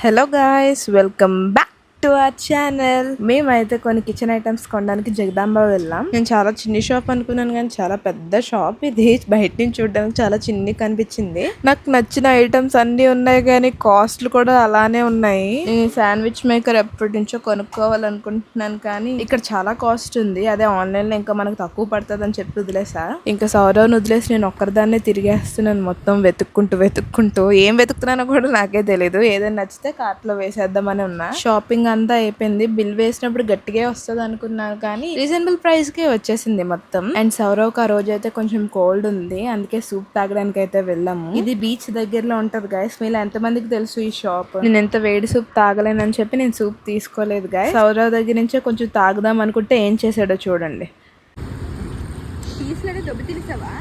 Hello guys, welcome back to our channel. మేమైతే కొన్ని kitchen items కొనడానికి జగదాంబ వెళ్ళాం. నేను చాలా చిన్ని షాప్ అనుకున్నాను కానీ చాలా పెద్ద షాప్ ఇది. బయట నుంచి చూడడానికి చాలా చిన్ని కనిపించింది. నాకు నచ్చిన ఐటమ్స్ అన్ని ఉన్నాయి కానీ కాస్ట్లు కూడా అలానే ఉన్నాయి. నేను శాండ్విచ్ మేకర్ ఎప్పటి నుంచో కొనుక్కోవాలనుకుంటున్నాను కానీ ఇక్కడ చాలా కాస్ట్ ఉంది. అదే ఆన్లైన్ లో ఇంకా మనకు తక్కువ పడుతుంది అని చెప్పి వదిలేసా. ఇంకా సౌరవ్ని వదిలేసి నేను ఒక్కరిదాన్నే తిరిగేస్తున్నాను మొత్తం వెతుక్కుంటూ ఏం వెతుకుతున్నానో కూడా నాకే తెలియదు. ఏదైనా నచ్చితే కార్ట్ లో వేసేద్దామని ఉన్నా. షాపింగ్ అంతా అయిపోయింది. బిల్ వేసినప్పుడు గట్టిగా వస్తుంది అనుకున్నాను కానీ రీజనబుల్ ప్రైస్ కే వచ్చేసింది మొత్తం. అండ్ సౌరవ్ ఆ రోజు అయితే కొంచెం కోల్డ్ ఉంది, అందుకే సూప్ తాగడానికి అయితే వెళ్ళాము. ఇది బీచ్ దగ్గరలో ఉంటది గైస్. మీలో ఎంత మందికి తెలుసు ఈ షాప్? నేను ఎంత వేడి సూప్ తాగలేనని చెప్పి నేను సూప్ తీసుకోలేదు గైస్. సౌరవ్ దగ్గర నుంచే కొంచెం తాగుదాం అనుకుంటే ఏం చేశాడో చూడండి. పీస్లని దొబ్బి తినేసావా?